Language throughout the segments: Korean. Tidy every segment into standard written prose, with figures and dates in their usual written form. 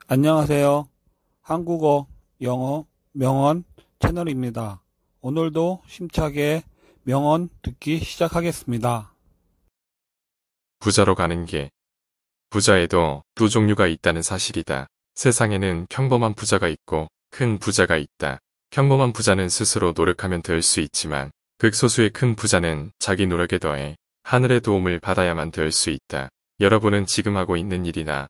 안녕하세요. 한국어, 영어, 명언 채널입니다. 오늘도 힘차게 명언 듣기 시작하겠습니다. 부자로 가는 길. 부자에도 두 종류가 있다는 사실이다. 세상에는 평범한 부자가 있고 큰 부자가 있다. 평범한 부자는 스스로 노력하면 될 수 있지만 극소수의 큰 부자는 자기 노력에 더해 하늘의 도움을 받아야만 될 수 있다. 여러분은 지금 하고 있는 일이나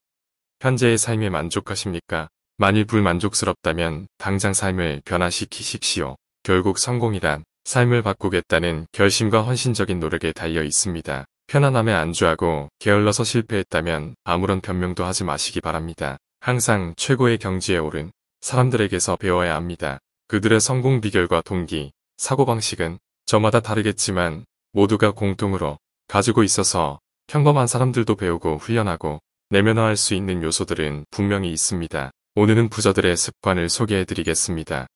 현재의 삶에 만족하십니까? 만일 불만족스럽다면 당장 삶을 변화시키십시오. 결국 성공이란 삶을 바꾸겠다는 결심과 헌신적인 노력에 달려 있습니다. 편안함에 안주하고 게을러서 실패했다면 아무런 변명도 하지 마시기 바랍니다. 항상 최고의 경지에 오른 사람들에게서 배워야 합니다. 그들의 성공 비결과 동기, 사고방식은 저마다 다르겠지만 모두가 공통으로 가지고 있어서 평범한 사람들도 배우고 훈련하고 내면화할 수 있는 요소들은 분명히 있습니다. 오늘은 부자들의 습관을 소개해드리겠습니다.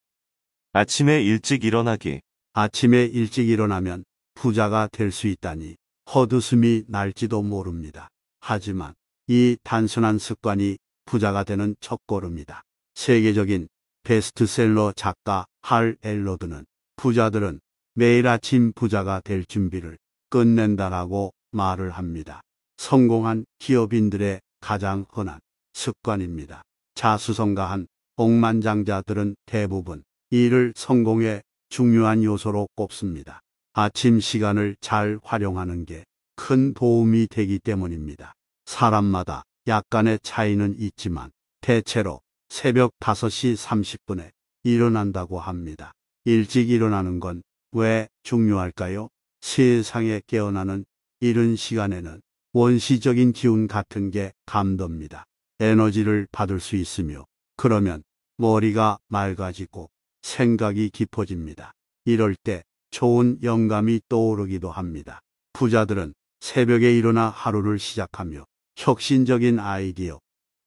아침에 일찍 일어나기. 아침에 일찍 일어나면 부자가 될 수 있다니 헛웃음이 날지도 모릅니다. 하지만 이 단순한 습관이 부자가 되는 첫걸음이다. 세계적인 베스트셀러 작가 할 엘로드는 부자들은 매일 아침 부자가 될 준비를 끝낸다라고 말을 합니다. 성공한 기업인들의 가장 흔한 습관입니다. 자수성가한 억만장자들은 대부분 이를 성공의 중요한 요소로 꼽습니다. 아침 시간을 잘 활용하는 게 큰 도움이 되기 때문입니다. 사람마다 약간의 차이는 있지만 대체로 새벽 5시 30분에 일어난다고 합니다. 일찍 일어나는 건 왜 중요할까요? 세상에 깨어나는 이른 시간에는 원시적인 기운 같은 게 감돕니다. 에너지를 받을 수 있으며 그러면 머리가 맑아지고 생각이 깊어집니다. 이럴 때 좋은 영감이 떠오르기도 합니다. 부자들은 새벽에 일어나 하루를 시작하며 혁신적인 아이디어,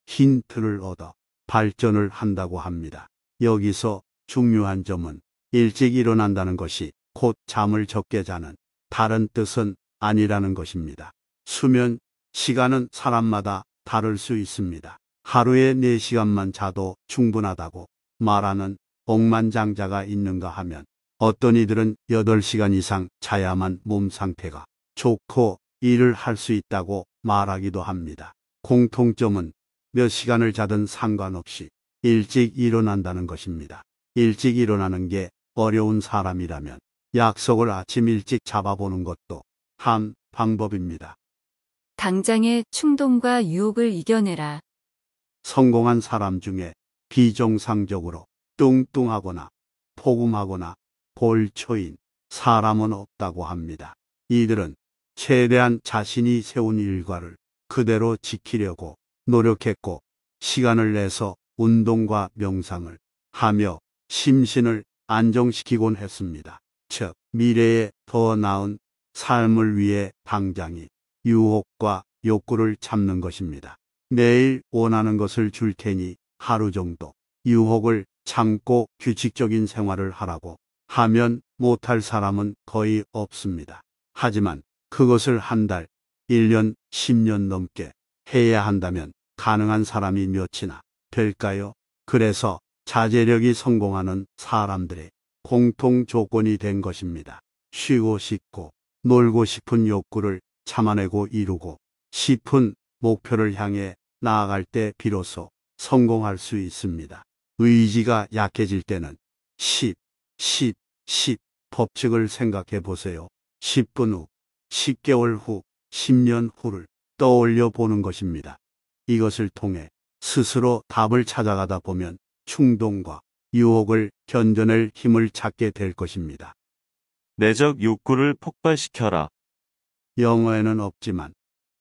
힌트를 얻어 발전을 한다고 합니다. 여기서 중요한 점은 일찍 일어난다는 것이 곧 잠을 적게 자는 다른 뜻은 아니라는 것입니다. 수면 시간은 사람마다 다를 수 있습니다. 하루에 4시간만 자도 충분하다고 말하는 억만장자가 있는가 하면 어떤 이들은 8시간 이상 자야만 몸 상태가 좋고 일을 할 수 있다고 말하기도 합니다. 공통점은 몇 시간을 자든 상관없이 일찍 일어난다는 것입니다. 일찍 일어나는 게 어려운 사람이라면 약속을 아침 일찍 잡아보는 것도 한 방법입니다. 당장의 충동과 유혹을 이겨내라. 성공한 사람 중에 비정상적으로 뚱뚱하거나 포금하거나 골초인 사람은 없다고 합니다. 이들은 최대한 자신이 세운 일과를 그대로 지키려고 노력했고 시간을 내서 운동과 명상을 하며 심신을 안정시키곤 했습니다. 즉 미래에 더 나은 삶을 위해 당장이 유혹과 욕구를 참는 것입니다. 매일 원하는 것을 줄 테니 하루 정도 유혹을 참고 규칙적인 생활을 하라고 하면 못할 사람은 거의 없습니다. 하지만 그것을 한 달, 1년, 10년 넘게 해야 한다면 가능한 사람이 몇이나 될까요? 그래서 자제력이 성공하는 사람들의 공통 조건이 된 것입니다. 쉬고 싶고 놀고 싶은 욕구를 참아내고 이루고 싶은 목표를 향해 나아갈 때 비로소 성공할 수 있습니다. 의지가 약해질 때는 10 법칙을 생각해 보세요. 10분 후, 10개월 후, 10년 후를 떠올려 보는 것입니다. 이것을 통해 스스로 답을 찾아가다 보면 충동과 유혹을 견뎌낼 힘을 찾게 될 것입니다. 내적 욕구를 폭발시켜라. 영어에는 없지만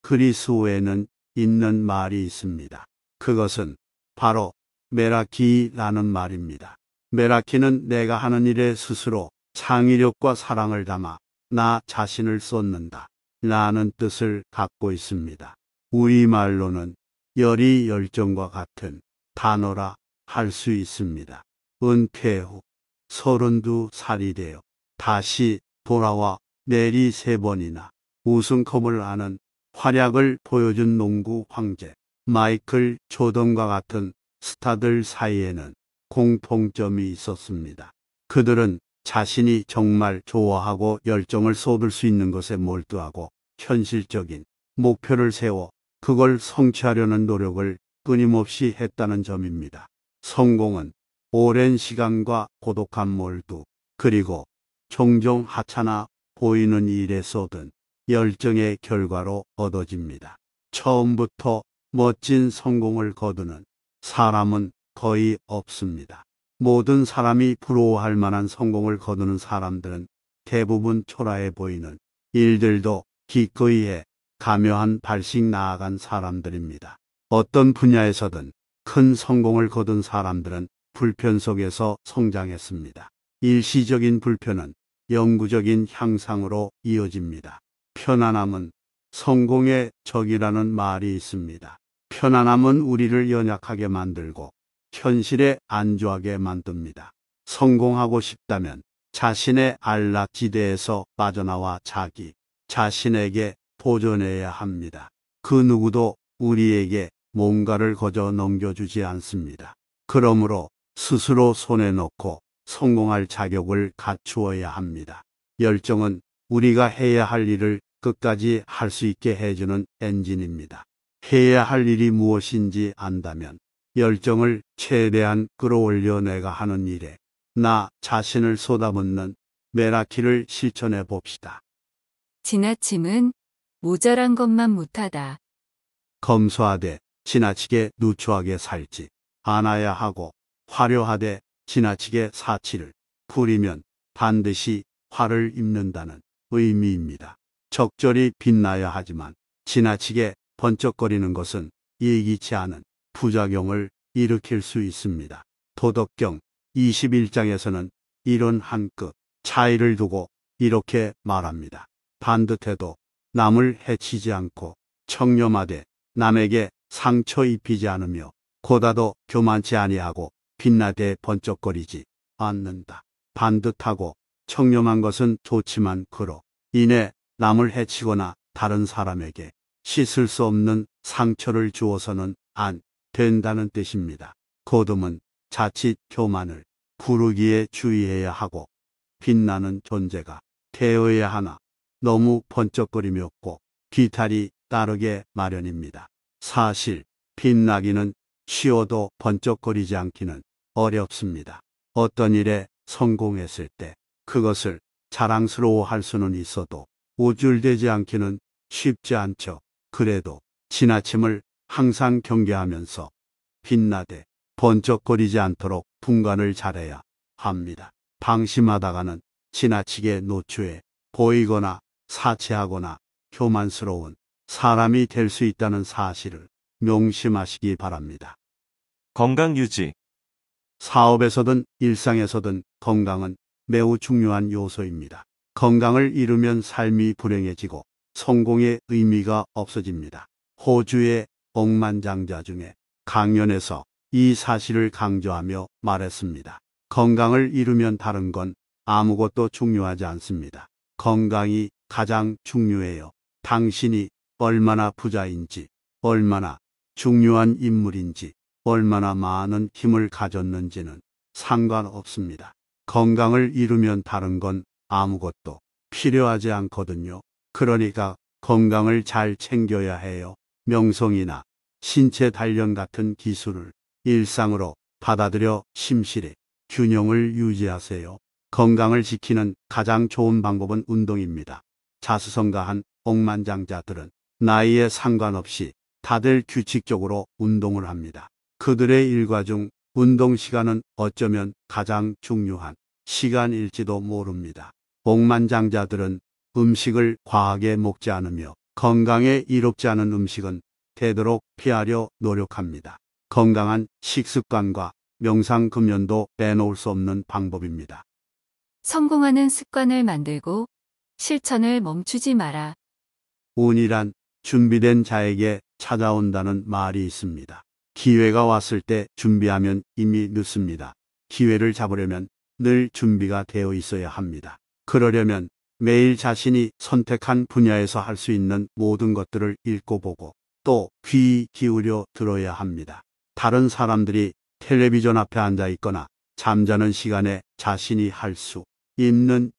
그리스어에는 있는 말이 있습니다. 그것은 바로 메라키라는 말입니다. 메라키는 내가 하는 일에 스스로 창의력과 사랑을 담아 나 자신을 쏟는다 라는 뜻을 갖고 있습니다. 우리말로는 열이 열정과 같은 단어라 할 수 있습니다. 은퇴 후 32살이 되어 다시 돌아와 내리 3번이나 우승컵을 아는 활약을 보여준 농구 황제 마이클 조던과 같은 스타들 사이에는 공통점이 있었습니다. 그들은 자신이 정말 좋아하고 열정을 쏟을 수 있는 것에 몰두하고 현실적인 목표를 세워 그걸 성취하려는 노력을 끊임없이 했다는 점입니다. 성공은 오랜 시간과 고독한 몰두, 그리고 종종 하찮아 보이는 일에 쏟은 열정의 결과로 얻어집니다. 처음부터 멋진 성공을 거두는 사람은 거의 없습니다. 모든 사람이 부러워할 만한 성공을 거두는 사람들은 대부분 초라해 보이는 일들도 기꺼이 해 가묘한 발씩 나아간 사람들입니다. 어떤 분야에서든 큰 성공을 거둔 사람들은 불편 속에서 성장했습니다. 일시적인 불편은 영구적인 향상으로 이어집니다. 편안함은 성공의 적이라는 말이 있습니다. 편안함은 우리를 연약하게 만들고 현실에 안주하게 만듭니다. 성공하고 싶다면 자신의 안락지대에서 빠져나와 자기 자신에게 도전해야 합니다. 그 누구도 우리에게 뭔가를 거저 넘겨주지 않습니다. 그러므로 스스로 손에 넣고 성공할 자격을 갖추어야 합니다. 열정은 우리가 해야 할 일을 끝까지 할 수 있게 해주는 엔진입니다. 해야 할 일이 무엇인지 안다면 열정을 최대한 끌어올려 내가 하는 일에 나 자신을 쏟아붓는 메라키를 실천해 봅시다. 지나침은 모자란 것만 못하다. 검소하되 지나치게 누추하게 살지 않아야 하고 화려하되 지나치게 사치를 부리면 반드시 화를 입는다는 의미입니다. 적절히 빛나야 하지만 지나치게 번쩍거리는 것은 예기치 않은 부작용을 일으킬 수 있습니다. 도덕경 21장에서는 이런 한 끗 차이를 두고 이렇게 말합니다. 반듯해도 남을 해치지 않고 청렴하되 남에게 상처 입히지 않으며 고다도 교만치 아니하고 빛나되 번쩍거리지 않는다. 반듯하고 청렴한 것은 좋지만 그로 인해 남을 해치거나 다른 사람에게 씻을 수 없는 상처를 주어서는 안 된다는 뜻입니다. 거듭은 자칫 교만을 부르기에 주의해야 하고 빛나는 존재가 되어야 하나 너무 번쩍거리며 꼭 뒤탈이 따르게 마련입니다. 사실 빛나기는 쉬워도 번쩍거리지 않기는 어렵습니다. 어떤 일에 성공했을 때 그것을 자랑스러워할 수는 있어도 우쭐대지 않기는 쉽지 않죠. 그래도 지나침을 항상 경계하면서 빛나되 번쩍거리지 않도록 분간을 잘해야 합니다. 방심하다가는 지나치게 노출해 보이거나 사치하거나 교만스러운 사람이 될 수 있다는 사실을 명심하시기 바랍니다. 건강 유지. 사업에서든 일상에서든 건강은 매우 중요한 요소입니다. 건강을 잃으면 삶이 불행해지고 성공의 의미가 없어집니다. 호주의 억만장자 중에 강연에서 이 사실을 강조하며 말했습니다. 건강을 잃으면 다른 건 아무것도 중요하지 않습니다. 건강이 가장 중요해요. 당신이 얼마나 부자인지, 얼마나 중요한 인물인지, 얼마나 많은 힘을 가졌는지는 상관없습니다. 건강을 잃으면 다른 건 아무것도 필요하지 않거든요. 그러니까 건강을 잘 챙겨야 해요. 명성이나 신체 단련 같은 기술을 일상으로 받아들여 심실히 균형을 유지하세요. 건강을 지키는 가장 좋은 방법은 운동입니다. 자수성가한 억만장자들은 나이에 상관없이 다들 규칙적으로 운동을 합니다. 그들의 일과 중 운동 시간은 어쩌면 가장 중요한 시간일지도 모릅니다. 억만장자들은 음식을 과하게 먹지 않으며 건강에 이롭지 않은 음식은 되도록 피하려 노력합니다. 건강한 식습관과 명상금연도 빼놓을 수 없는 방법입니다. 성공하는 습관을 만들고 실천을 멈추지 마라. 운이란 준비된 자에게 찾아온다는 말이 있습니다. 기회가 왔을 때 준비하면 이미 늦습니다. 기회를 잡으려면 늘 준비가 되어 있어야 합니다. 그러려면 매일 자신이 선택한 분야에서 할 수 있는 모든 것들을 읽고 보고 또 귀 기울여 들어야 합니다. 다른 사람들이 텔레비전 앞에 앉아 있거나 잠자는 시간에 자신이 할 수 있는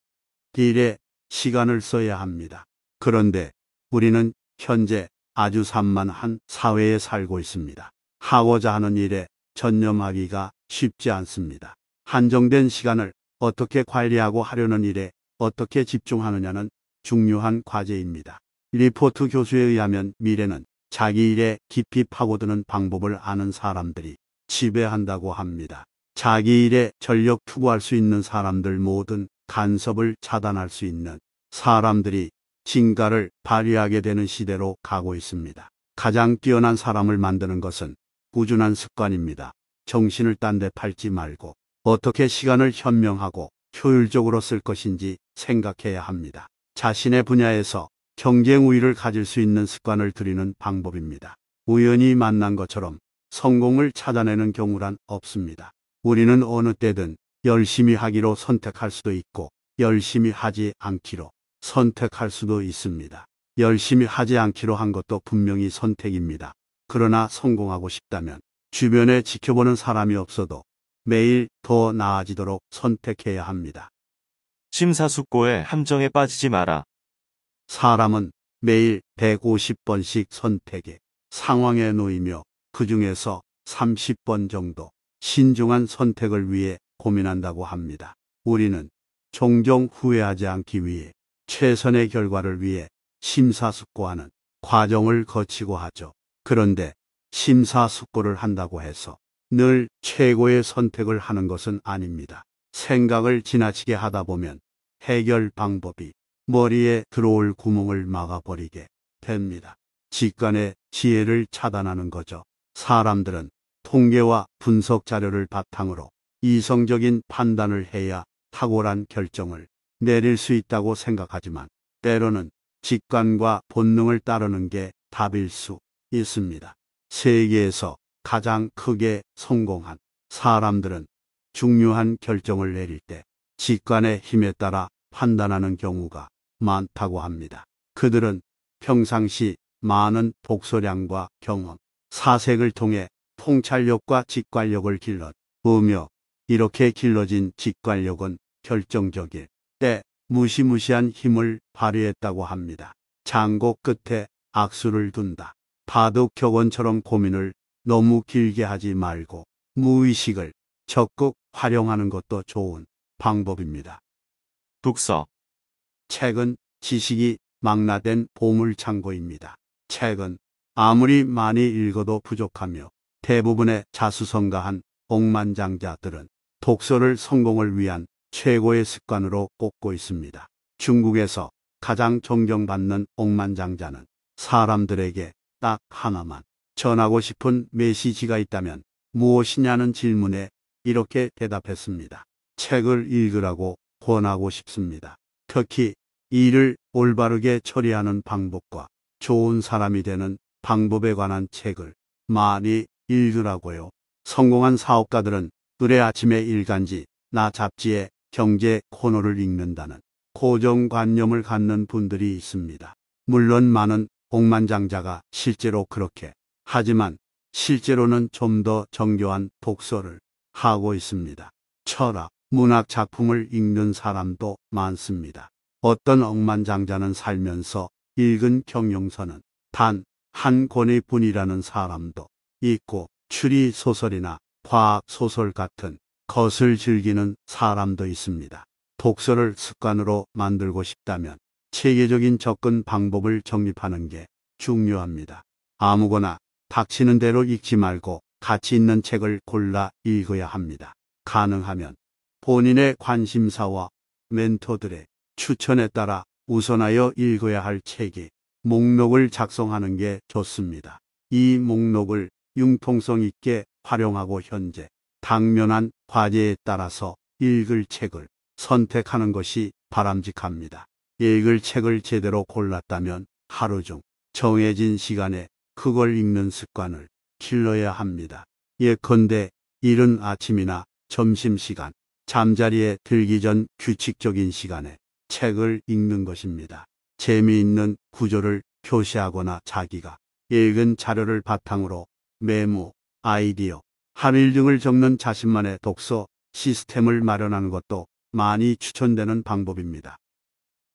일에 시간을 써야 합니다. 그런데 우리는 현재 아주 산만한 사회에 살고 있습니다. 하고자 하는 일에 전념하기가 쉽지 않습니다. 한정된 시간을 어떻게 관리하고 하려는 일에 어떻게 집중하느냐는 중요한 과제입니다. 리포트 교수에 의하면 미래는 자기 일에 깊이 파고드는 방법을 아는 사람들이 지배한다고 합니다. 자기 일에 전력 투구할 수 있는 사람들, 모든 간섭을 차단할 수 있는 사람들이 진가를 발휘하게 되는 시대로 가고 있습니다. 가장 뛰어난 사람을 만드는 것은 꾸준한 습관입니다. 정신을 딴 데 팔지 말고 어떻게 시간을 현명하고 효율적으로 쓸 것인지 생각해야 합니다. 자신의 분야에서 경쟁 우위를 가질 수 있는 습관을 들이는 방법입니다. 우연히 만난 것처럼 성공을 찾아내는 경우란 없습니다. 우리는 어느 때든 열심히 하기로 선택할 수도 있고 열심히 하지 않기로 선택할 수도 있습니다. 열심히 하지 않기로 한 것도 분명히 선택입니다. 그러나 성공하고 싶다면 주변에 지켜보는 사람이 없어도 매일 더 나아지도록 선택해야 합니다. 심사숙고의 함정에 빠지지 마라. 사람은 매일 150번씩 선택의 상황에 놓이며 그 중에서 30번 정도 신중한 선택을 위해 고민한다고 합니다. 우리는 종종 후회하지 않기 위해 최선의 결과를 위해 심사숙고하는 과정을 거치고 하죠. 그런데 심사숙고를 한다고 해서 늘 최고의 선택을 하는 것은 아닙니다. 생각을 지나치게 하다 보면 해결 방법이 머리에 들어올 구멍을 막아버리게 됩니다. 직관의 지혜를 차단하는 거죠. 사람들은 통계와 분석 자료를 바탕으로 이성적인 판단을 해야 탁월한 결정을 내릴 수 있다고 생각하지만 때로는 직관과 본능을 따르는 게 답일 수 있습니다. 세계에서 가장 크게 성공한 사람들은 중요한 결정을 내릴 때 직관의 힘에 따라 판단하는 경우가 많다고 합니다. 그들은 평상시 많은 독서량과 경험, 사색을 통해 통찰력과 직관력을 길러오며 이렇게 길러진 직관력은 결정적일 때 무시무시한 힘을 발휘했다고 합니다. 장고 끝에 악수를 둔다. 바둑 격언처럼 고민을 너무 길게 하지 말고 무의식을 적극 활용하는 것도 좋은 방법입니다. 독서. 책은 지식이 망라된 보물창고입니다. 책은 아무리 많이 읽어도 부족하며 대부분의 자수성가한 억만장자들은 독서를 성공을 위한 최고의 습관으로 꼽고 있습니다. 중국에서 가장 존경받는 억만장자는 사람들에게 딱 하나만 전하고 싶은 메시지가 있다면 무엇이냐는 질문에 이렇게 대답했습니다. 책을 읽으라고 권하고 싶습니다. 특히 일을 올바르게 처리하는 방법과 좋은 사람이 되는 방법에 관한 책을 많이 읽으라고요. 성공한 사업가들은 의뢰 아침에 일간지, 나 잡지에 경제 코너를 읽는다는 고정관념을 갖는 분들이 있습니다. 물론 많은 억만장자가 실제로 그렇게 하지만 실제로는 좀 더 정교한 독서를 하고 있습니다. 철학, 문학 작품을 읽는 사람도 많습니다. 어떤 억만장자는 살면서 읽은 경영서는 단 한 권의 뿐이라는 사람도 있고 추리 소설이나 과학 소설 같은 것을 즐기는 사람도 있습니다. 독서를 습관으로 만들고 싶다면 체계적인 접근 방법을 정립하는 게 중요합니다. 아무거나 닥치는 대로 읽지 말고 가치 있는 책을 골라 읽어야 합니다. 가능하면 본인의 관심사와 멘토들의 추천에 따라 우선하여 읽어야 할 책의 목록을 작성하는 게 좋습니다. 이 목록을 융통성 있게 활용하고 현재 당면한 과제에 따라서 읽을 책을 선택하는 것이 바람직합니다. 읽을 책을 제대로 골랐다면 하루 중 정해진 시간에 그걸 읽는 습관을 길러야 합니다. 예컨대 이른 아침이나 점심시간, 잠자리에 들기 전 규칙적인 시간에 책을 읽는 것입니다. 재미있는 구조를 표시하거나 자기가 읽은 자료를 바탕으로 메모, 아이디어, 함일등을 적는 자신만의 독서 시스템을 마련하는 것도 많이 추천되는 방법입니다.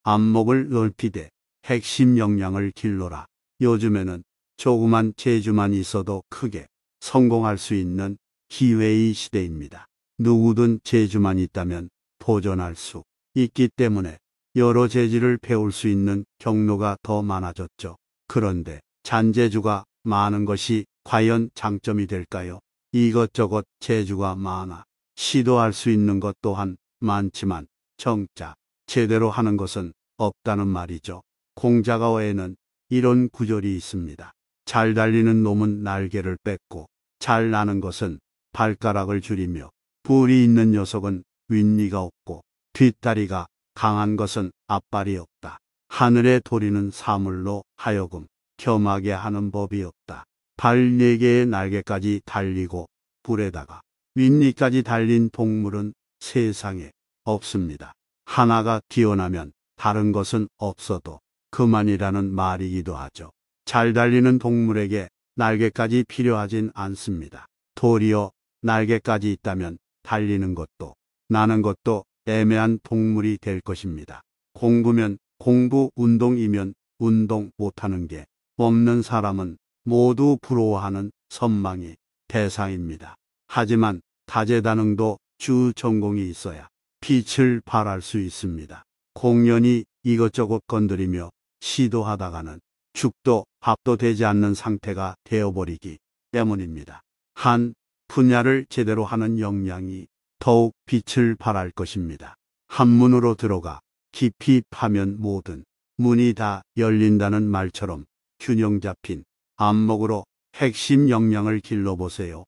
안목을 넓히되 핵심 역량을 길러라. 요즘에는 조그만 재주만 있어도 크게 성공할 수 있는 기회의 시대입니다. 누구든 재주만 있다면 도전할 수 있기 때문에 여러 재질을 배울 수 있는 경로가 더 많아졌죠. 그런데 잔재주가 많은 것이 과연 장점이 될까요? 이것저것 재주가 많아 시도할 수 있는 것 또한 많지만 정작 제대로 하는 것은 없다는 말이죠. 공자가어에는 이런 구절이 있습니다. 잘 달리는 놈은 날개를 뺏고 잘 나는 것은 발가락을 줄이며 뿔이 있는 녀석은 윗니가 없고 뒷다리가 강한 것은 앞발이 없다. 하늘에 도리는 사물로 하여금 겸하게 하는 법이 없다. 발 4개의 날개까지 달리고 불에다가 윗니까지 달린 동물은 세상에 없습니다. 하나가 뛰어나면 다른 것은 없어도 그만이라는 말이기도 하죠. 잘 달리는 동물에게 날개까지 필요하진 않습니다. 도리어 날개까지 있다면 달리는 것도 나는 것도 애매한 동물이 될 것입니다. 공부면 공부, 운동이면 운동 못하는 게 없는 사람은 모두 부러워하는 선망의 대상입니다. 하지만 다재다능도 주 전공이 있어야 빛을 발할 수 있습니다. 공연히 이것저것 건드리며 시도하다가는 죽도 밥도 되지 않는 상태가 되어버리기 때문입니다. 한 분야를 제대로 하는 역량이 더욱 빛을 발할 것입니다. 한문으로 들어가 깊이 파면 모든 문이 다 열린다는 말처럼 균형 잡힌 안목으로 핵심 역량을 길러보세요.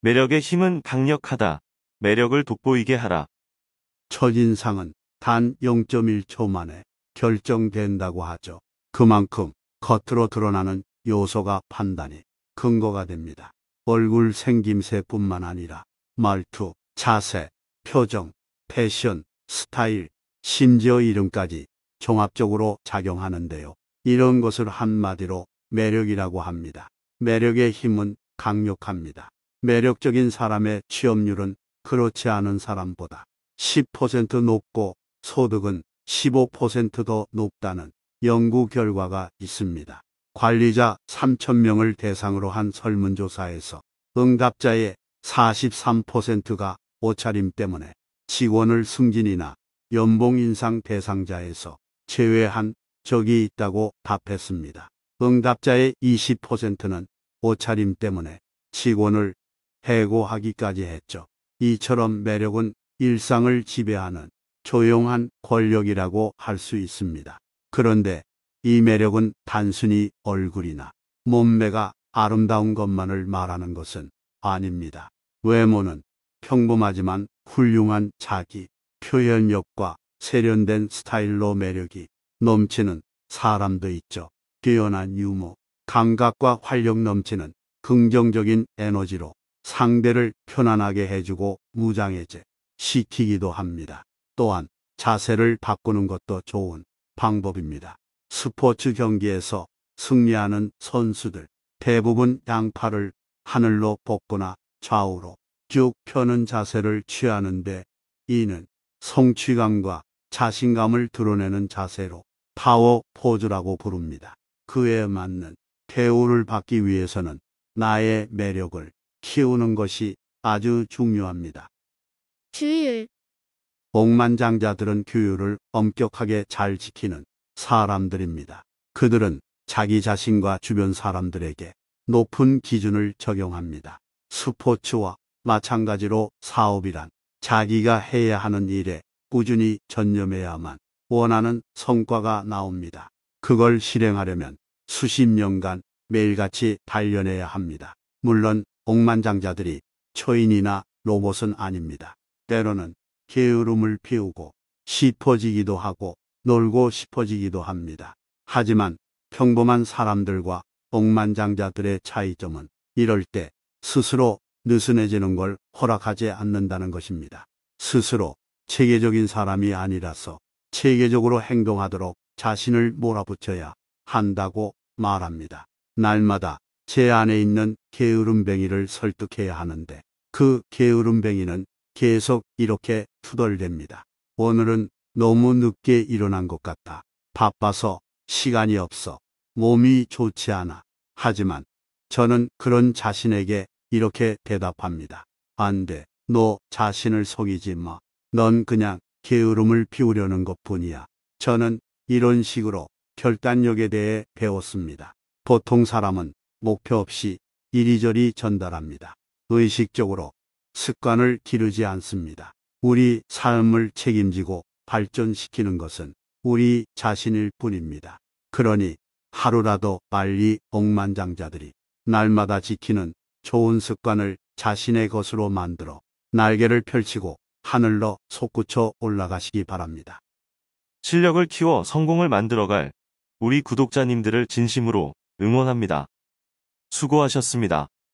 매력의 힘은 강력하다. 매력을 돋보이게 하라. 첫인상은 단 0.1초 만에 결정된다고 하죠. 그만큼 겉으로 드러나는 요소가 판단의 근거가 됩니다. 얼굴 생김새뿐만 아니라 말투, 자세, 표정, 패션, 스타일, 심지어 이름까지 종합적으로 작용하는데요. 이런 것을 한마디로 매력이라고 합니다. 매력의 힘은 강력합니다. 매력적인 사람의 취업률은 그렇지 않은 사람보다 10% 높고 소득은 15% 더 높다는 연구 결과가 있습니다. 관리자 3,000명을 대상으로 한 설문조사에서 응답자의 43%가 옷차림 때문에 직원을 승진이나 연봉 인상 대상자에서 제외한 적이 있다고 답했습니다. 응답자의 20%는 옷차림 때문에 직원을 해고하기까지 했죠. 이처럼 매력은 일상을 지배하는 조용한 권력이라고 할 수 있습니다. 그런데 이 매력은 단순히 얼굴이나 몸매가 아름다운 것만을 말하는 것은 아닙니다. 외모는 평범하지만 훌륭한 자기 표현력과 세련된 스타일로 매력이 넘치는 사람도 있죠. 뛰어난 유머, 감각과 활력 넘치는 긍정적인 에너지로 상대를 편안하게 해주고 무장해제 시키기도 합니다. 또한 자세를 바꾸는 것도 좋은 방법입니다. 스포츠 경기에서 승리하는 선수들 대부분 양팔을 하늘로 뻗거나 좌우로 쭉 펴는 자세를 취하는데 이는 성취감과 자신감을 드러내는 자세로 파워 포즈라고 부릅니다. 그에 맞는 대우를 받기 위해서는 나의 매력을 키우는 것이 아주 중요합니다. 규율. 억만장자들은 규율을 엄격하게 잘 지키는 사람들입니다. 그들은 자기 자신과 주변 사람들에게 높은 기준을 적용합니다. 스포츠와 마찬가지로 사업이란 자기가 해야 하는 일에 꾸준히 전념해야만 원하는 성과가 나옵니다. 그걸 실행하려면 수십 년간 매일같이 단련해야 합니다. 물론 억만장자들이 초인이나 로봇은 아닙니다. 때로는 게으름을 피우고 싶어지기도 하고 놀고 싶어지기도 합니다. 하지만 평범한 사람들과 억만장자들의 차이점은 이럴 때 스스로 느슨해지는 걸 허락하지 않는다는 것입니다. 스스로 체계적인 사람이 아니라서 체계적으로 행동하도록 자신을 몰아붙여야 한다고 말합니다. 날마다 제 안에 있는 게으름뱅이를 설득해야 하는데 그 게으름뱅이는 계속 이렇게 투덜댑니다. 오늘은 너무 늦게 일어난 것 같다. 바빠서 시간이 없어. 몸이 좋지 않아. 하지만 저는 그런 자신에게 이렇게 대답합니다. 안 돼. 너 자신을 속이지 마. 넌 그냥 게으름을 피우려는 것뿐이야. 저는 이런 식으로 결단력에 대해 배웠습니다. 보통 사람은 목표 없이 이리저리 전달합니다. 의식적으로 습관을 기르지 않습니다. 우리 삶을 책임지고 발전시키는 것은 우리 자신일 뿐입니다. 그러니 하루라도 빨리 억만장자들이 날마다 지키는 좋은 습관을 자신의 것으로 만들어 날개를 펼치고 하늘로 솟구쳐 올라가시기 바랍니다. 실력을 키워 성공을 만들어갈 우리 구독자님들을 진심으로 응원합니다. 수고하셨습니다.